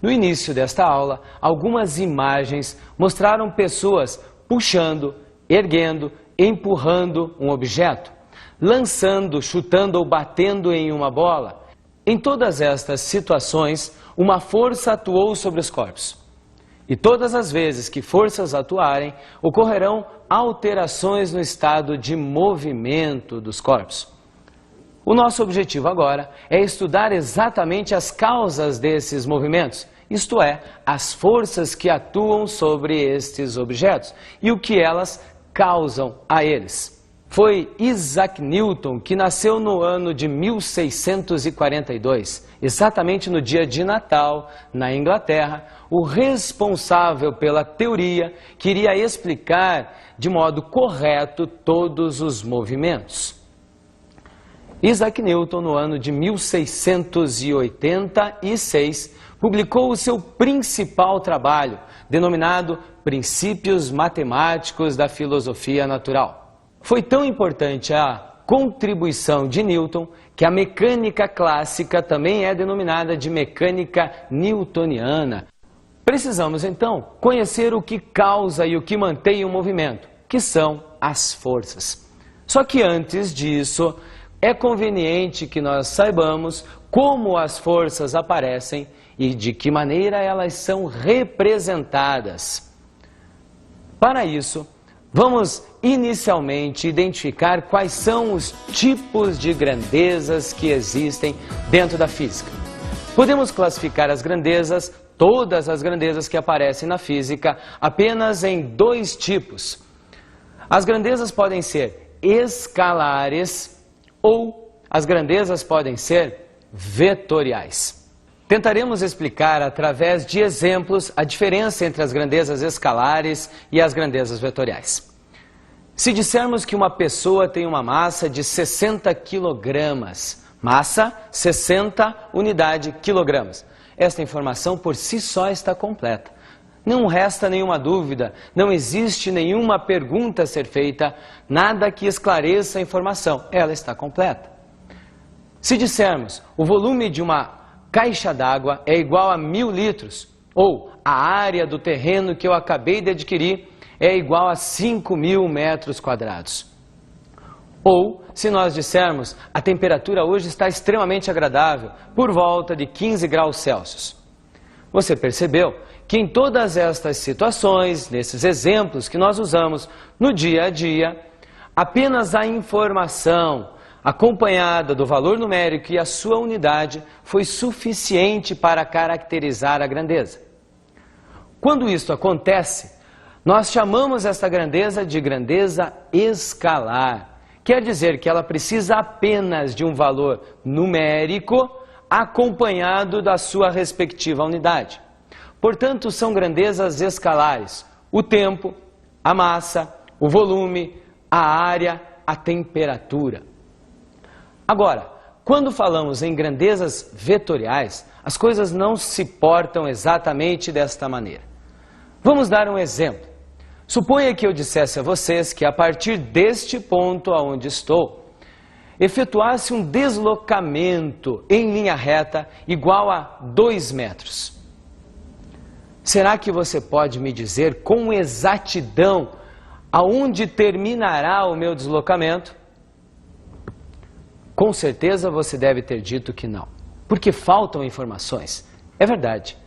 No início desta aula, algumas imagens mostraram pessoas puxando, erguendo, empurrando um objeto, lançando, chutando ou batendo em uma bola. Em todas estas situações, uma força atuou sobre os corpos. E todas as vezes que forças atuarem, ocorrerão alterações no estado de movimento dos corpos. O nosso objetivo agora é estudar exatamente as causas desses movimentos, isto é, as forças que atuam sobre estes objetos e o que elas causam a eles. Foi Isaac Newton que nasceu no ano de 1642, exatamente no dia de Natal, na Inglaterra, o responsável pela teoria que iria explicar de modo correto todos os movimentos. Isaac Newton, no ano de 1686, publicou o seu principal trabalho, denominado Princípios Matemáticos da Filosofia Natural. Foi tão importante a contribuição de Newton que a mecânica clássica também é denominada de mecânica newtoniana. Precisamos, então, conhecer o que causa e o que mantém o movimento, que são as forças. Só que antes disso, é conveniente que nós saibamos como as forças aparecem e de que maneira elas são representadas. Para isso, vamos inicialmente identificar quais são os tipos de grandezas que existem dentro da física. Podemos classificar as grandezas, todas as grandezas que aparecem na física, apenas em dois tipos. As grandezas podem ser escalares ou as grandezas podem ser vetoriais. Tentaremos explicar através de exemplos a diferença entre as grandezas escalares e as grandezas vetoriais. Se dissermos que uma pessoa tem uma massa de 60 quilogramas, massa 60 unidade quilogramas, esta informação por si só está completa. Não resta nenhuma dúvida, não existe nenhuma pergunta a ser feita, nada que esclareça a informação, ela está completa. Se dissermos o volume de uma caixa d'água é igual a 1000 litros, ou a área do terreno que eu acabei de adquirir é igual a 5.000 metros quadrados. Ou, se nós dissermos, a temperatura hoje está extremamente agradável, por volta de 15 graus Celsius. Você percebeu que em todas estas situações, nesses exemplos que nós usamos no dia a dia, apenas a informação acompanhada do valor numérico e a sua unidade foi suficiente para caracterizar a grandeza. Quando isto acontece, nós chamamos esta grandeza de grandeza escalar. Quer dizer que ela precisa apenas de um valor numérico acompanhado da sua respectiva unidade. Portanto, são grandezas escalares: o tempo, a massa, o volume, a área, a temperatura. Agora, quando falamos em grandezas vetoriais, as coisas não se portam exatamente desta maneira. Vamos dar um exemplo. Suponha que eu dissesse a vocês que a partir deste ponto aonde estou, efetuasse um deslocamento em linha reta igual a 2 metros. Será que você pode me dizer com exatidão aonde terminará o meu deslocamento? Com certeza você deve ter dito que não, porque faltam informações. É verdade.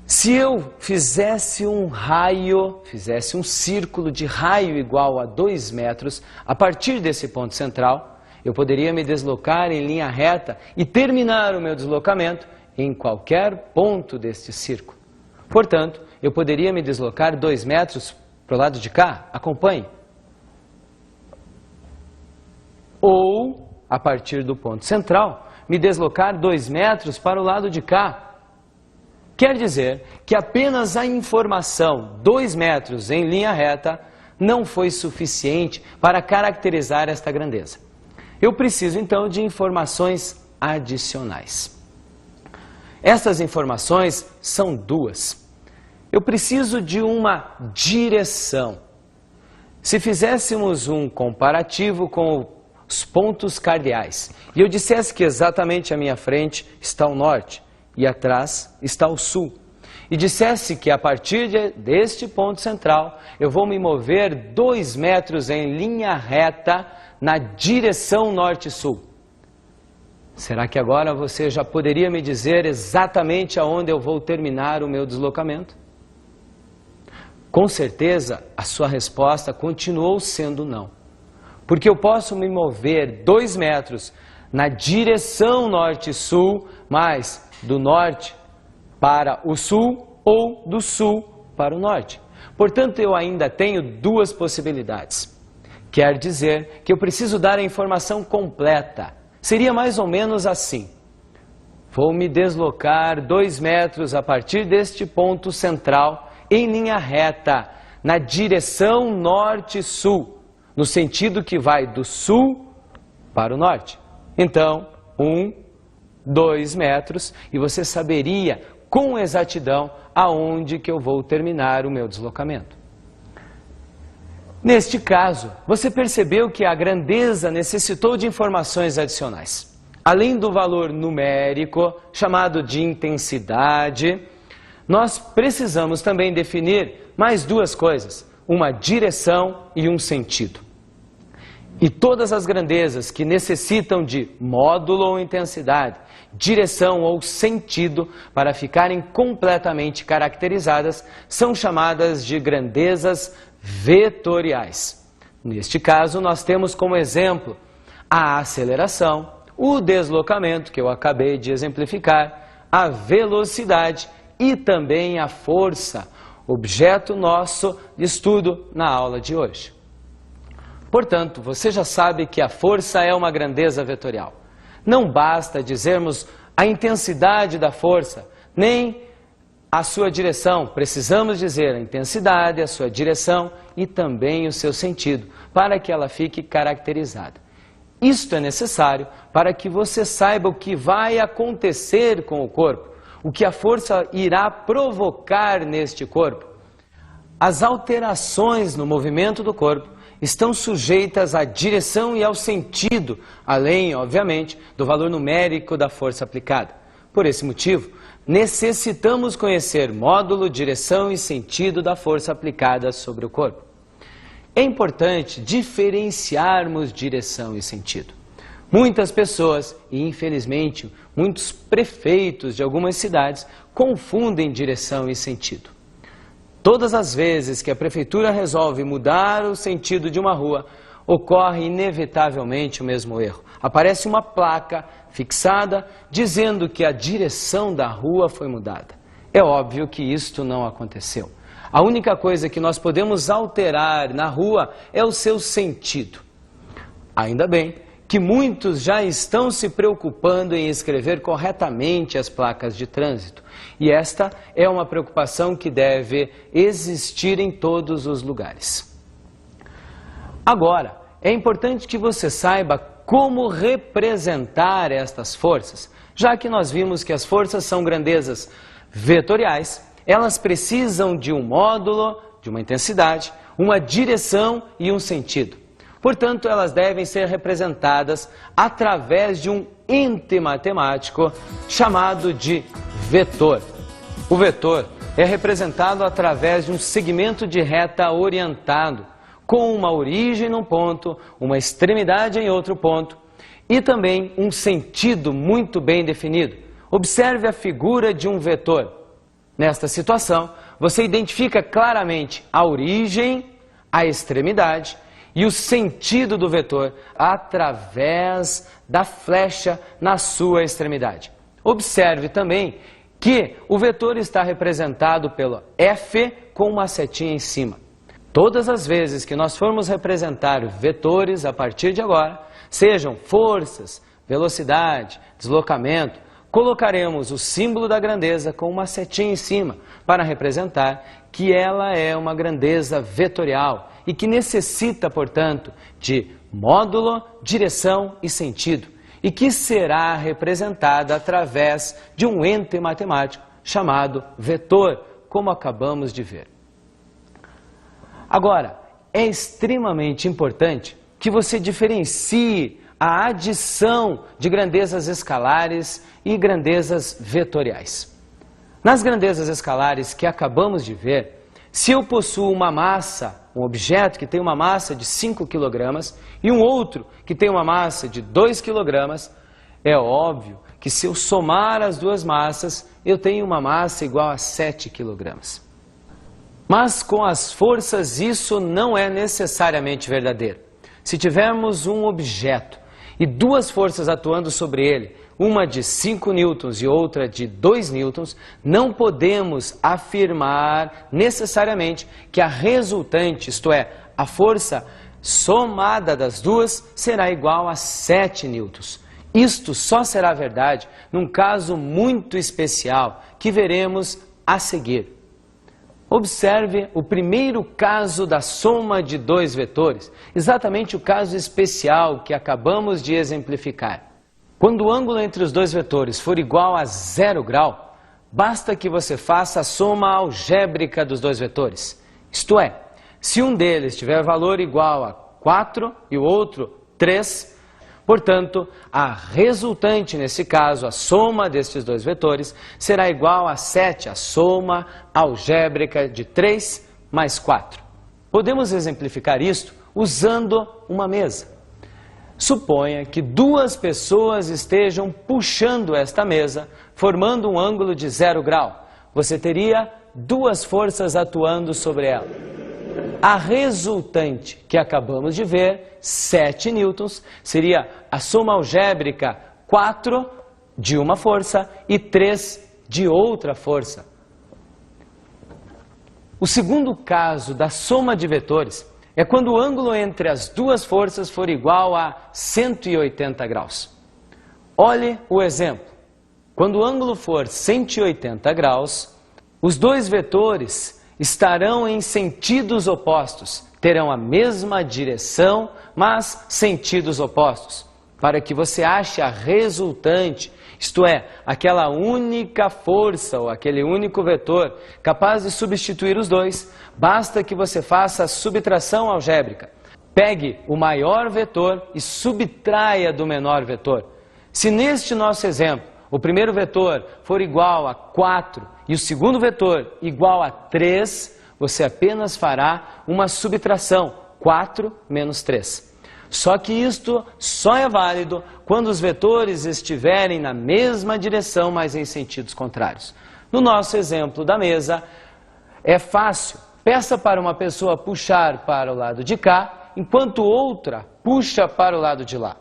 Se eu fizesse um raio, fizesse um círculo de raio igual a 2 metros, a partir desse ponto central, eu poderia me deslocar em linha reta e terminar o meu deslocamento em qualquer ponto deste círculo. Portanto, eu poderia me deslocar 2 metros para o lado de cá, acompanhe. Ou, a partir do ponto central, me deslocar 2 metros para o lado de cá. Quer dizer que apenas a informação 2 metros em linha reta não foi suficiente para caracterizar esta grandeza. Eu preciso então de informações adicionais. Essas informações são duas. Eu preciso de uma direção. Se fizéssemos um comparativo com os pontos cardeais e eu dissesse que exatamente à minha frente está o norte e atrás está o sul, e dissesse que a partir deste ponto central eu vou me mover 2 metros em linha reta na direção norte-sul. Será que agora você já poderia me dizer exatamente aonde eu vou terminar o meu deslocamento? Com certeza, a sua resposta continuou sendo não. Porque eu posso me mover 2 metros na direção norte-sul, mas do norte para o sul ou do sul para o norte. Portanto, eu ainda tenho 2 possibilidades. Quer dizer que eu preciso dar a informação completa. Seria mais ou menos assim. Vou me deslocar 2 metros a partir deste ponto central em linha reta, na direção norte-sul, no sentido que vai do sul para o norte. Então, 1, 2 metros, e você saberia com exatidão aonde que eu vou terminar o meu deslocamento. Neste caso, você percebeu que a grandeza necessitou de informações adicionais. Além do valor numérico, chamado de intensidade, nós precisamos também definir mais 2 coisas, uma direção e um sentido. E todas as grandezas que necessitam de módulo ou intensidade, direção ou sentido para ficarem completamente caracterizadas são chamadas de grandezas vetoriais. Neste caso, nós temos como exemplo a aceleração, o deslocamento, que eu acabei de exemplificar, a velocidade e também a força, objeto nosso de estudo na aula de hoje. Portanto, você já sabe que a força é uma grandeza vetorial. Não basta dizermos a intensidade da força, nem a sua direção. Precisamos dizer a intensidade, a sua direção e também o seu sentido, para que ela fique caracterizada. Isto é necessário para que você saiba o que vai acontecer com o corpo, o que a força irá provocar neste corpo. As alterações no movimento do corpo estão sujeitas à direção e ao sentido, além, obviamente, do valor numérico da força aplicada. Por esse motivo, necessitamos conhecer módulo, direção e sentido da força aplicada sobre o corpo. É importante diferenciarmos direção e sentido. Muitas pessoas, e infelizmente muitos prefeitos de algumas cidades, confundem direção e sentido. Todas as vezes que a prefeitura resolve mudar o sentido de uma rua, ocorre inevitavelmente o mesmo erro. Aparece uma placa fixada dizendo que a direção da rua foi mudada. É óbvio que isto não aconteceu. A única coisa que nós podemos alterar na rua é o seu sentido. Ainda bem que muitos já estão se preocupando em escrever corretamente as placas de trânsito. E esta é uma preocupação que deve existir em todos os lugares. Agora, é importante que você saiba como representar estas forças, já que nós vimos que as forças são grandezas vetoriais, elas precisam de um módulo, de uma intensidade, uma direção e um sentido. Portanto, elas devem ser representadas através de um ente matemático chamado de vetor. O vetor é representado através de um segmento de reta orientado, com uma origem num ponto, uma extremidade em outro ponto e também um sentido muito bem definido. Observe a figura de um vetor. Nesta situação, você identifica claramente a origem, a extremidade e o sentido do vetor através da flecha na sua extremidade. Observe também que o vetor está representado pelo F com uma setinha em cima. Todas as vezes que nós formos representar vetores a partir de agora, sejam forças, velocidade, deslocamento, colocaremos o símbolo da grandeza com uma setinha em cima para representar que ela é uma grandeza vetorial e que necessita, portanto, de módulo, direção e sentido, e que será representada através de um ente matemático chamado vetor, como acabamos de ver. Agora, é extremamente importante que você diferencie a adição de grandezas escalares e grandezas vetoriais. Nas grandezas escalares que acabamos de ver, se eu possuo uma massa, um objeto que tem uma massa de 5 kg e um outro que tem uma massa de 2 kg, é óbvio que se eu somar as duas massas, eu tenho uma massa igual a 7 kg. Mas com as forças isso não é necessariamente verdadeiro. Se tivermos um objeto e duas forças atuando sobre ele, uma de 5 newtons e outra de 2 newtons, não podemos afirmar necessariamente que a resultante, isto é, a força somada das duas, será igual a 7 newtons. Isto só será verdade num caso muito especial que veremos a seguir. Observe o primeiro caso da soma de dois vetores, exatamente o caso especial que acabamos de exemplificar. Quando o ângulo entre os dois vetores for igual a 0 grau, basta que você faça a soma algébrica dos dois vetores. Isto é, se um deles tiver valor igual a 4 e o outro 3, portanto, a resultante, nesse caso, a soma destes dois vetores, será igual a 7, a soma algébrica de 3 mais 4. Podemos exemplificar isto usando uma mesa. Suponha que duas pessoas estejam puxando esta mesa, formando um ângulo de 0 grau. Você teria duas forças atuando sobre ela. A resultante que acabamos de ver, 7 newtons, seria a soma algébrica 4 de uma força e 3 de outra força. O segundo caso da soma de vetores é quando o ângulo entre as duas forças for igual a 180 graus. Olhe o exemplo. Quando o ângulo for 180 graus, os dois vetores estarão em sentidos opostos, terão a mesma direção, mas sentidos opostos. Para que você ache a resultante, isto é, aquela única força ou aquele único vetor capaz de substituir os dois, basta que você faça a subtração algébrica. Pegue o maior vetor e subtraia do menor vetor. Se neste nosso exemplo o primeiro vetor for igual a 4 e o segundo vetor igual a 3, você apenas fará uma subtração, 4 menos 3. Só que isto só é válido quando os vetores estiverem na mesma direção, mas em sentidos contrários. No nosso exemplo da mesa, é fácil. Peça para uma pessoa puxar para o lado de cá, enquanto outra puxa para o lado de lá.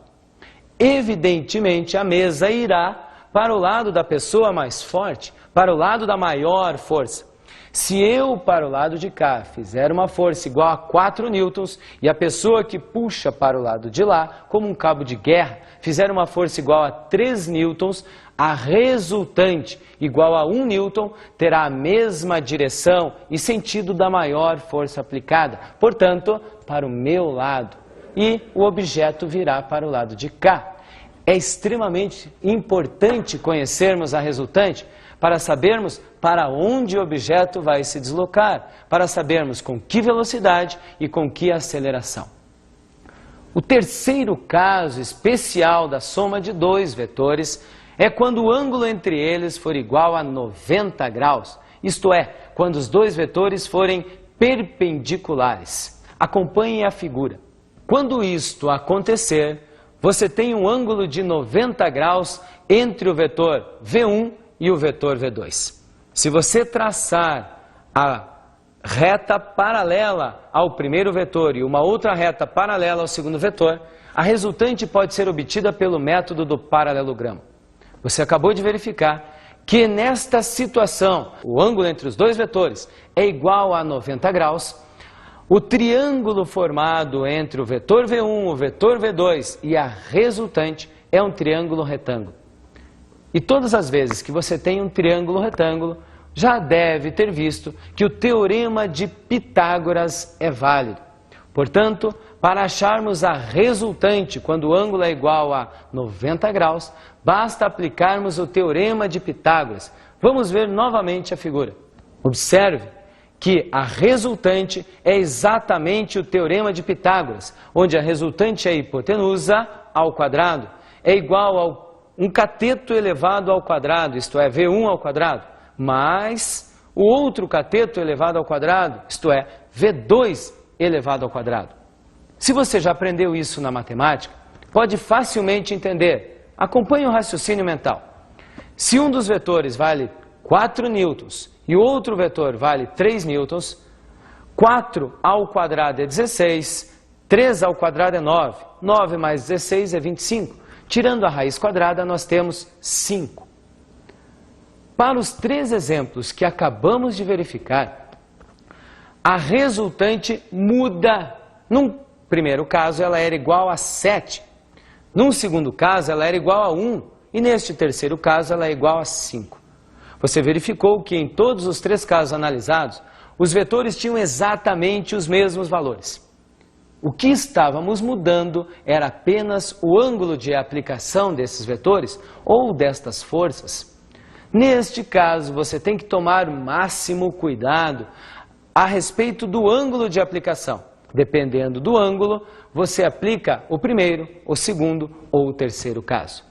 Evidentemente, a mesa irá para o lado da pessoa mais forte, para o lado da maior força. Se eu, para o lado de cá, fizer uma força igual a 4 newtons e a pessoa que puxa para o lado de lá, como um cabo de guerra, fizer uma força igual a 3 newtons, a resultante, igual a 1 newton, terá a mesma direção e sentido da maior força aplicada, portanto, para o meu lado. E o objeto virá para o lado de cá. É extremamente importante conhecermos a resultante para sabermos para onde o objeto vai se deslocar, para sabermos com que velocidade e com que aceleração. O terceiro caso especial da soma de dois vetores é quando o ângulo entre eles for igual a 90 graus, isto é, quando os dois vetores forem perpendiculares. Acompanhe a figura. Quando isto acontecer, você tem um ângulo de 90 graus entre o vetor V1 e o vetor V2. Se você traçar a reta paralela ao primeiro vetor e uma outra reta paralela ao segundo vetor, a resultante pode ser obtida pelo método do paralelogramo. Você acabou de verificar que nesta situação, o ângulo entre os dois vetores é igual a 90 graus, o triângulo formado entre o vetor V1, o vetor V2 e a resultante é um triângulo retângulo. E todas as vezes que você tem um triângulo retângulo, já deve ter visto que o teorema de Pitágoras é válido. Portanto, para acharmos a resultante quando o ângulo é igual a 90 graus, basta aplicarmos o teorema de Pitágoras. Vamos ver novamente a figura. Observe que a resultante é exatamente o teorema de Pitágoras, onde a resultante é a hipotenusa ao quadrado é igual a um cateto elevado ao quadrado, isto é, V1 ao quadrado, mais o outro cateto elevado ao quadrado, isto é, V2 elevado ao quadrado. Se você já aprendeu isso na matemática, pode facilmente entender. Acompanhe o raciocínio mental. Se um dos vetores vale 4 newtons e o outro vetor vale 3 newtons, 4 ao quadrado é 16, 3 ao quadrado é 9, 9 mais 16 é 25. Tirando a raiz quadrada, nós temos 5. Para os 3 exemplos que acabamos de verificar, a resultante muda. Num primeiro caso, ela era igual a 7. Num segundo caso, ela era igual a 1. E neste terceiro caso, ela é igual a 5. Você verificou que em todos os 3 casos analisados, os vetores tinham exatamente os mesmos valores. O que estávamos mudando era apenas o ângulo de aplicação desses vetores ou destas forças. Neste caso, você tem que tomar o máximo cuidado a respeito do ângulo de aplicação. Dependendo do ângulo, você aplica o primeiro, o segundo ou o terceiro caso.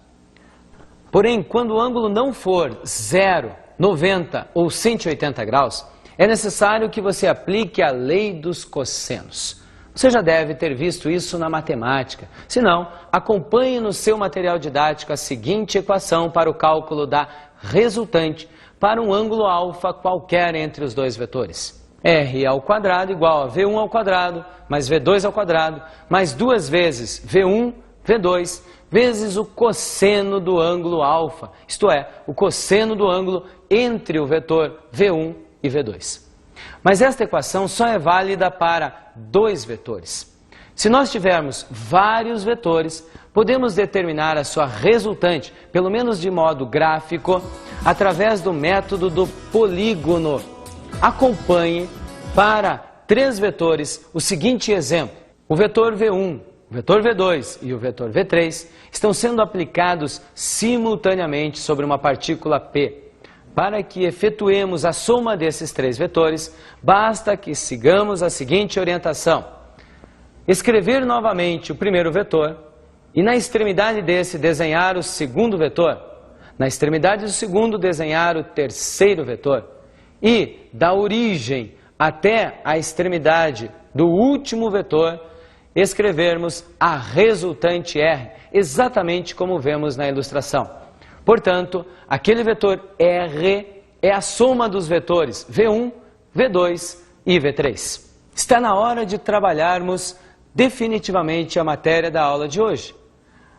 Porém, quando o ângulo não for 0, 90 ou 180 graus, é necessário que você aplique a lei dos cossenos. Você já deve ter visto isso na matemática. Se não, acompanhe no seu material didático a seguinte equação para o cálculo da resultante para um ângulo alfa qualquer entre os 2 vetores. R ao quadrado igual a V1 ao quadrado, mais V2 ao quadrado, mais 2 vezes V1, V2, vezes o cosseno do ângulo alfa, isto é, o cosseno do ângulo entre o vetor V1 e V2. Mas esta equação só é válida para 2 vetores. Se nós tivermos vários vetores, podemos determinar a sua resultante, pelo menos de modo gráfico, através do método do polígono. Acompanhe para 3 vetores o seguinte exemplo. O vetor V1, o vetor V2 e o vetor V3 estão sendo aplicados simultaneamente sobre uma partícula P. Para que efetuemos a soma desses 3 vetores, basta que sigamos a seguinte orientação. Escrever novamente o primeiro vetor e na extremidade desse desenhar o segundo vetor. Na extremidade do segundo desenhar o terceiro vetor. E da origem até a extremidade do último vetor, escrevermos a resultante R, exatamente como vemos na ilustração. Portanto, aquele vetor R é a soma dos vetores V1, V2 e V3. Está na hora de trabalharmos definitivamente a matéria da aula de hoje.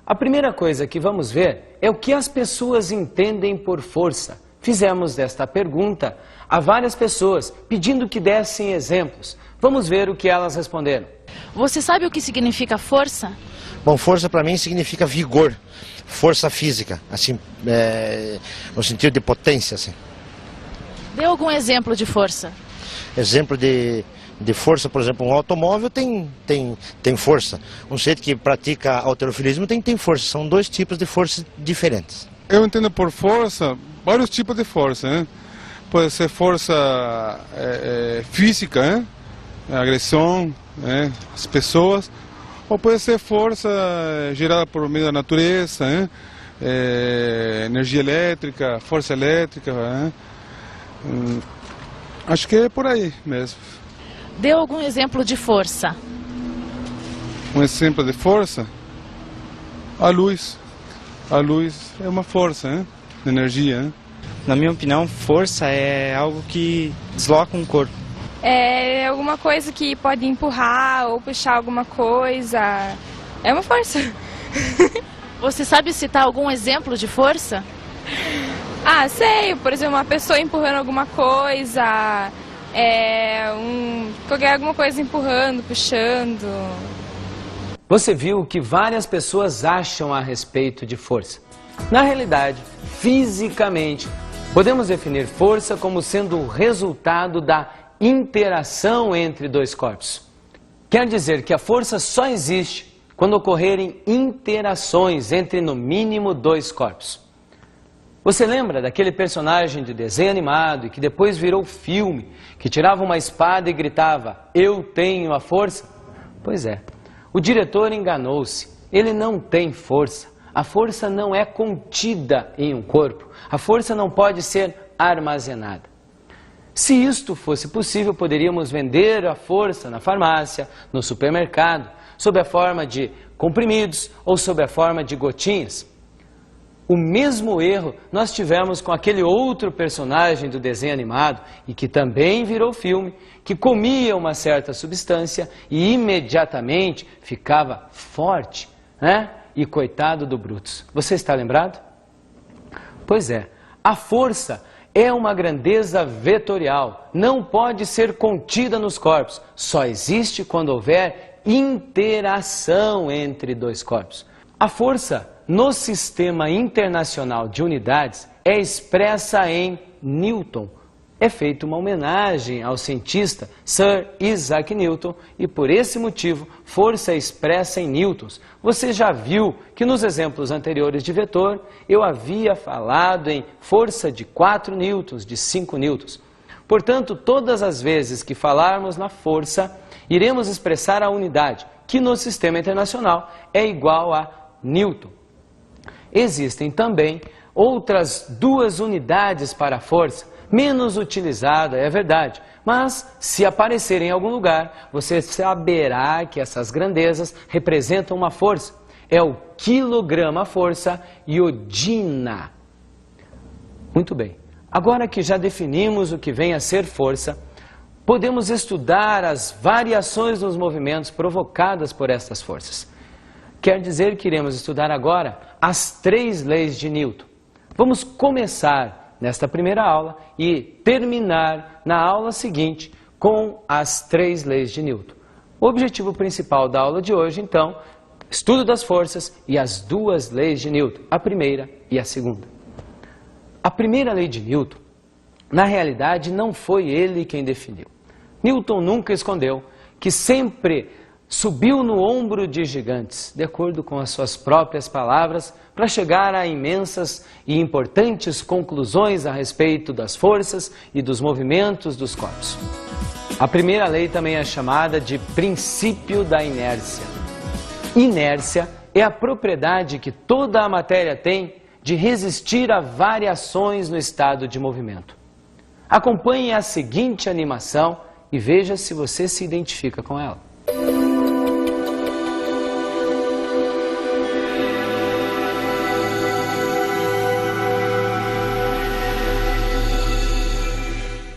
A primeira coisa que vamos ver é o que as pessoas entendem por força. Fizemos esta pergunta a várias pessoas, pedindo que dessem exemplos. Vamos ver o que elas responderam. Você sabe o que significa força? Bom, força para mim significa vigor, força física, assim, no sentido de potência, assim. Dê algum exemplo de força. Exemplo de força, por exemplo, um automóvel tem força. Um sujeito que pratica halterofilismo tem força. São 2 tipos de forças diferentes. Eu entendo por força, vários tipos de força, né? Pode ser força física, né? Agressão, né? As pessoas, ou pode ser força gerada por meio da natureza, né? Energia elétrica, força elétrica, né? Acho que é por aí mesmo. Dê algum exemplo de força. Um exemplo de força? A luz. A luz é uma força, né? De energia, né? Na minha opinião, força é algo que desloca um corpo. É alguma coisa que pode empurrar ou puxar alguma coisa. É uma força. Você sabe citar algum exemplo de força? Ah, sei. Por exemplo, uma pessoa empurrando alguma coisa. Alguma coisa empurrando, puxando. Você viu o que várias pessoas acham a respeito de força. Na realidade, fisicamente, podemos definir força como sendo o resultado da interação entre 2 corpos. Quer dizer que a força só existe quando ocorrerem interações entre no mínimo 2 corpos. Você lembra daquele personagem de desenho animado e que depois virou filme, que tirava uma espada e gritava, "Eu tenho a força"? Pois é, o diretor enganou-se. ele não tem força. A força não é contida em um corpo. A força não pode ser armazenada. Se isto fosse possível, poderíamos vender a força na farmácia, no supermercado, sob a forma de comprimidos ou sob a forma de gotinhas. O mesmo erro nós tivemos com aquele outro personagem do desenho animado e que também virou filme, que comia uma certa substância e imediatamente ficava forte, né? E coitado do Brutus. Você está lembrado? Pois é, a força é uma grandeza vetorial, não pode ser contida nos corpos, só existe quando houver interação entre dois corpos. A força no Sistema Internacional de Unidades é expressa em Newton. É feita uma homenagem ao cientista Sir Isaac Newton e, por esse motivo, força é expressa em newtons. Você já viu que nos exemplos anteriores de vetor, eu havia falado em força de 4 newtons, de 5 newtons. Portanto, todas as vezes que falarmos na força, iremos expressar a unidade, que no Sistema Internacional é igual a Newton. Existem também outras 2 unidades para a força, menos utilizada, é verdade, mas se aparecer em algum lugar, você saberá que essas grandezas representam uma força. É o quilograma-força iodina. Muito bem, agora que já definimos o que vem a ser força, podemos estudar as variações nos movimentos provocadas por estas forças. Quer dizer que iremos estudar agora as 3 leis de Newton. Vamos começar nesta primeira aula e terminar na aula seguinte com as 3 leis de Newton. O objetivo principal da aula de hoje, então, estudo das forças e as 2 leis de Newton, a primeira e a segunda. A primeira lei de Newton, na realidade, não foi ele quem definiu. Newton nunca escondeu que sempre subiu no ombro de gigantes, de acordo com as suas próprias palavras, para chegar a imensas e importantes conclusões a respeito das forças e dos movimentos dos corpos. A primeira lei também é chamada de princípio da inércia. Inércia é a propriedade que toda a matéria tem de resistir a variações no estado de movimento. Acompanhe a seguinte animação e veja se você se identifica com ela.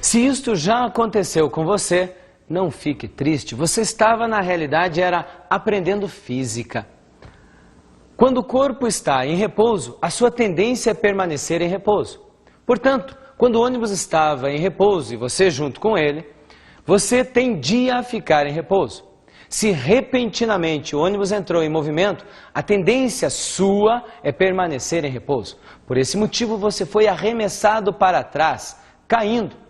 Se isto já aconteceu com você, não fique triste. Você estava, na realidade, aprendendo física. Quando o corpo está em repouso, a sua tendência é permanecer em repouso. Portanto, quando o ônibus estava em repouso e você junto com ele, você tendia a ficar em repouso. Se repentinamente o ônibus entrou em movimento, a tendência sua é permanecer em repouso. Por esse motivo, você foi arremessado para trás, caindo.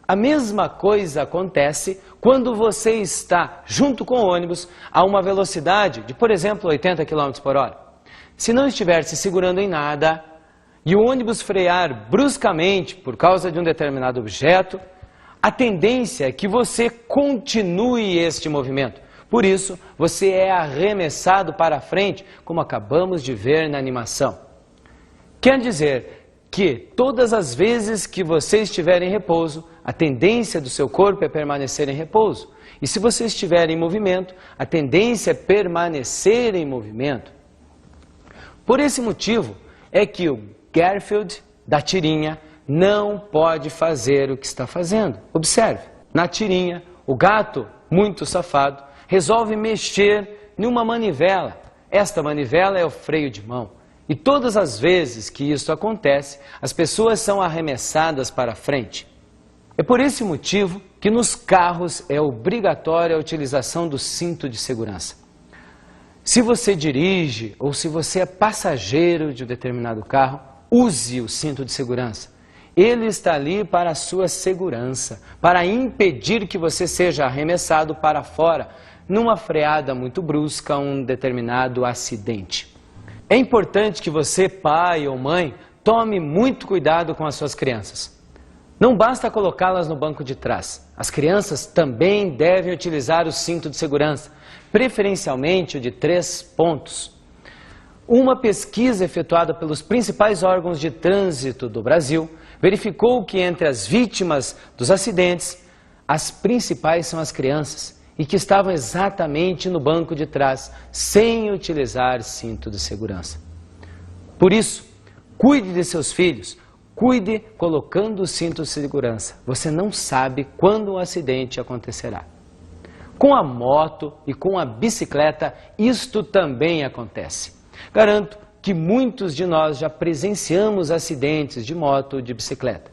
A mesma coisa acontece quando você está junto com o ônibus a uma velocidade de, por exemplo, 80 km por hora. Se não estiver se segurando em nada e o ônibus frear bruscamente por causa de um determinado objeto, a tendência é que você continue este movimento. Por isso, você é arremessado para frente, como acabamos de ver na animação. Quer dizer que todas as vezes que você estiver em repouso, a tendência do seu corpo é permanecer em repouso. E se você estiver em movimento, a tendência é permanecer em movimento. Por esse motivo é que o Garfield da tirinha não pode fazer o que está fazendo. Observe, na tirinha, o gato, muito safado, resolve mexer numa manivela. Esta manivela é o freio de mão. E todas as vezes que isso acontece, as pessoas são arremessadas para frente. É por esse motivo que nos carros é obrigatória a utilização do cinto de segurança. Se você dirige ou se você é passageiro de um determinado carro, use o cinto de segurança. Ele está ali para a sua segurança, para impedir que você seja arremessado para fora numa freada muito brusca, um determinado acidente. É importante que você, pai ou mãe, tome muito cuidado com as suas crianças. Não basta colocá-las no banco de trás. As crianças também devem utilizar o cinto de segurança. preferencialmente o de 3 pontos. Uma pesquisa efetuada pelos principais órgãos de trânsito do Brasil verificou que entre as vítimas dos acidentes, as principais são as crianças e que estavam exatamente no banco de trás, sem utilizar cinto de segurança. Por isso, cuide de seus filhos, cuide colocando o cinto de segurança. Você não sabe quando um acidente acontecerá. Com a moto e com a bicicleta, isto também acontece. Garanto que muitos de nós já presenciamos acidentes de moto ou de bicicleta.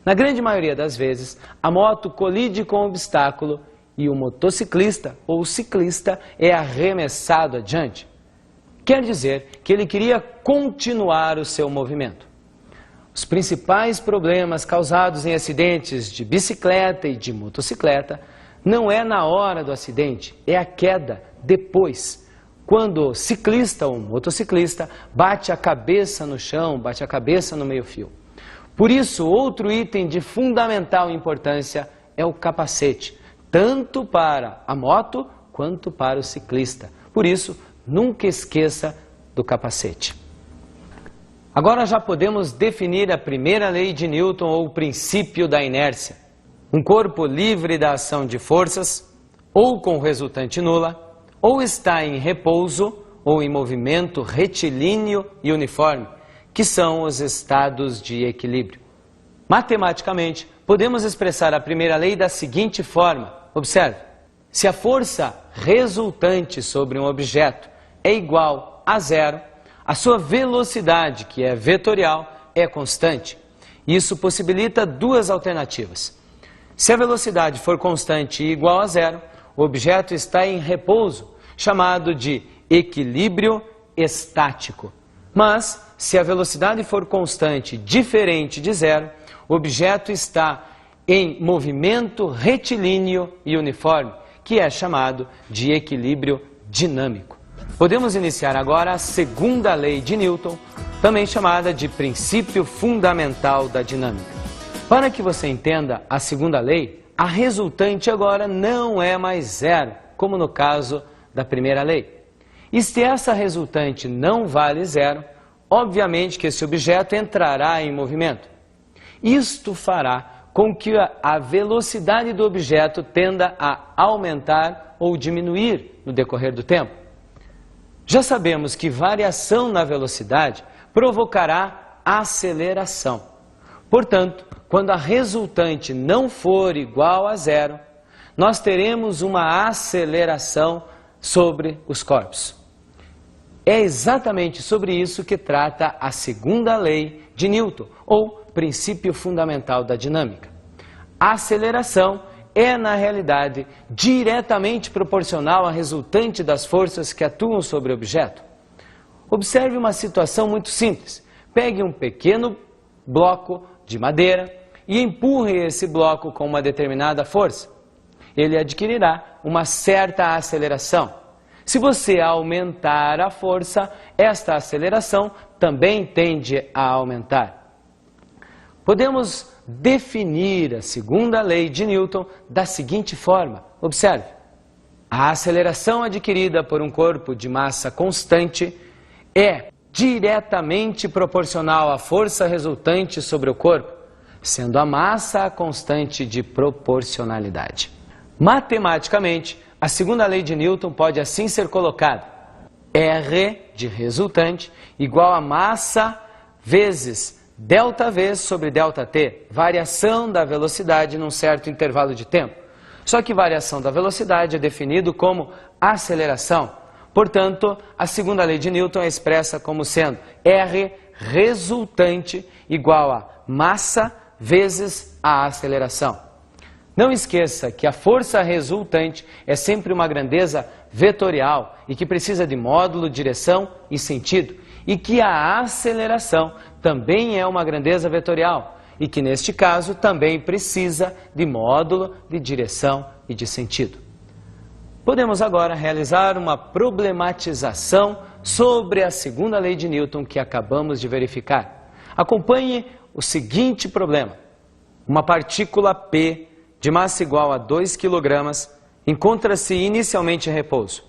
Na grande maioria das vezes, a moto colide com o obstáculo e o motociclista ou ciclista é arremessado adiante. Quer dizer que ele queria continuar o seu movimento. Os principais problemas causados em acidentes de bicicleta e de motocicleta não é na hora do acidente, é a queda depois. Quando o ciclista ou motociclista bate a cabeça no chão, bate a cabeça no meio-fio. Por isso, outro item de fundamental importância é o capacete, tanto para a moto quanto para o ciclista. Por isso, nunca esqueça do capacete. Agora já podemos definir a primeira lei de Newton ou o princípio da inércia. Um corpo livre da ação de forças, ou com resultante nula, ou está em repouso ou em movimento retilíneo e uniforme, que são os estados de equilíbrio. Matematicamente, podemos expressar a primeira lei da seguinte forma. Observe, se a força resultante sobre um objeto é igual a zero, a sua velocidade, que é vetorial, é constante. Isso possibilita duas alternativas. Se a velocidade for constante e igual a zero, o objeto está em repouso, chamado de equilíbrio estático. Mas, se a velocidade for constante diferente de zero, o objeto está em movimento retilíneo e uniforme, que é chamado de equilíbrio dinâmico. Podemos iniciar agora a segunda lei de Newton, também chamada de princípio fundamental da dinâmica. Para que você entenda a segunda lei, a resultante agora não é mais zero, como no caso da primeira lei. E se essa resultante não vale zero, obviamente que esse objeto entrará em movimento. Isto fará com que a velocidade do objeto tenda a aumentar ou diminuir no decorrer do tempo. Já sabemos que variação na velocidade provocará aceleração. Portanto, quando a resultante não for igual a zero, nós teremos uma aceleração sobre os corpos. É exatamente sobre isso que trata a segunda lei de Newton, ou princípio fundamental da dinâmica. A aceleração é, na realidade, diretamente proporcional à resultante das forças que atuam sobre o objeto. Observe uma situação muito simples. Pegue um pequeno bloco de madeira e empurre esse bloco com uma determinada força. Ele adquirirá uma certa aceleração. Se você aumentar a força, esta aceleração também tende a aumentar. Podemos definir a segunda lei de Newton da seguinte forma. Observe, a aceleração adquirida por um corpo de massa constante é diretamente proporcional à força resultante sobre o corpo, sendo a massa a constante de proporcionalidade. Matematicamente, a segunda lei de Newton pode assim ser colocada: R de resultante igual a massa vezes ΔV sobre ΔT, variação da velocidade num certo intervalo de tempo. Só que variação da velocidade é definido como aceleração. Portanto, a segunda lei de Newton é expressa como sendo R resultante igual a massa vezes a aceleração. Não esqueça que a força resultante é sempre uma grandeza vetorial e que precisa de módulo, direção e sentido, e que a aceleração também é uma grandeza vetorial e que, neste caso, também precisa de módulo, de direção e de sentido. Podemos agora realizar uma problematização sobre a segunda lei de Newton que acabamos de verificar. Acompanhe o seguinte problema. Uma partícula P de massa igual a 2 kg encontra-se inicialmente em repouso.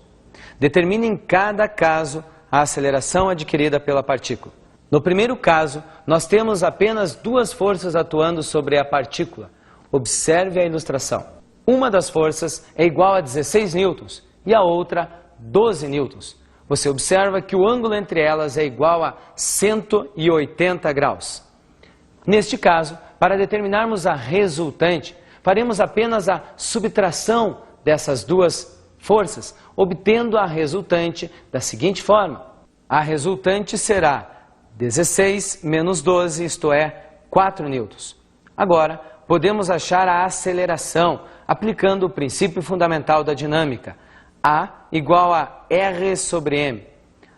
Determine em cada caso a aceleração adquirida pela partícula. No primeiro caso, nós temos apenas duas forças atuando sobre a partícula. Observe a ilustração. Uma das forças é igual a 16 newtons e a outra 12 newtons. Você observa que o ângulo entre elas é igual a 180 graus. Neste caso, para determinarmos a resultante, faremos apenas a subtração dessas duas forças, obtendo a resultante da seguinte forma. A resultante será 16 menos 12, isto é, 4 newtons. Agora, podemos achar a aceleração, aplicando o princípio fundamental da dinâmica. A igual a R sobre M.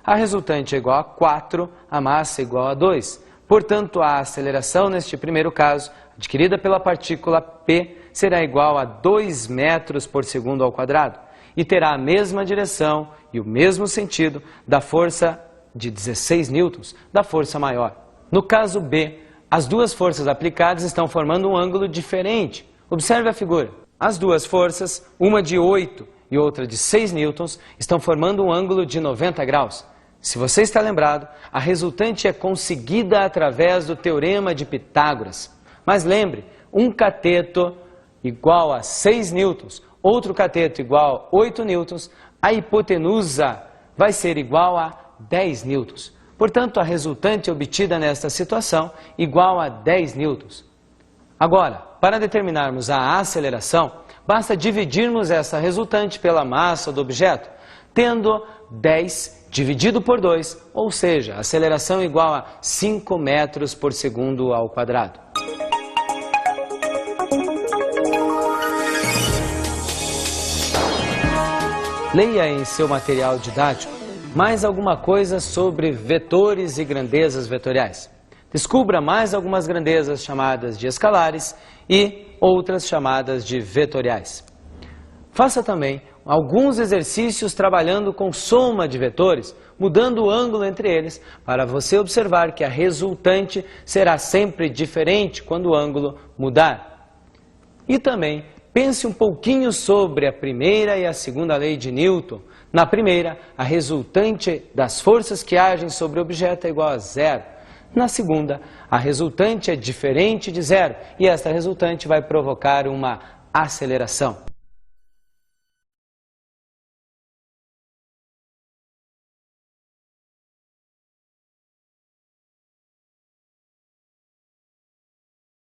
A resultante é igual a 4, a massa é igual a 2. Portanto, a aceleração, neste primeiro caso, adquirida pela partícula P, será igual a 2 metros por segundo ao quadrado e terá a mesma direção e o mesmo sentido da força de 16 newtons, da força maior. No caso B, as duas forças aplicadas estão formando um ângulo diferente. Observe a figura. As duas forças, uma de 8 e outra de 6 newtons, estão formando um ângulo de 90 graus. Se você está lembrado, a resultante é conseguida através do teorema de Pitágoras. Mas lembre, um cateto igual a 6 newtons, outro cateto igual a 8 newtons, a hipotenusa vai ser igual a 10 newtons. Portanto, a resultante obtida nesta situação igual a 10 newtons. Agora, para determinarmos a aceleração, basta dividirmos essa resultante pela massa do objeto, tendo 10 dividido por 2, ou seja, a aceleração igual a 5 metros por segundo ao quadrado. Leia em seu material didático mais alguma coisa sobre vetores e grandezas vetoriais. Descubra mais algumas grandezas chamadas de escalares e outras chamadas de vetoriais. Faça também alguns exercícios trabalhando com soma de vetores, mudando o ângulo entre eles, para você observar que a resultante será sempre diferente quando o ângulo mudar. E também pense um pouquinho sobre a primeira e a segunda lei de Newton. Na primeira, a resultante das forças que agem sobre o objeto é igual a zero. Na segunda, a resultante é diferente de zero e esta resultante vai provocar uma aceleração.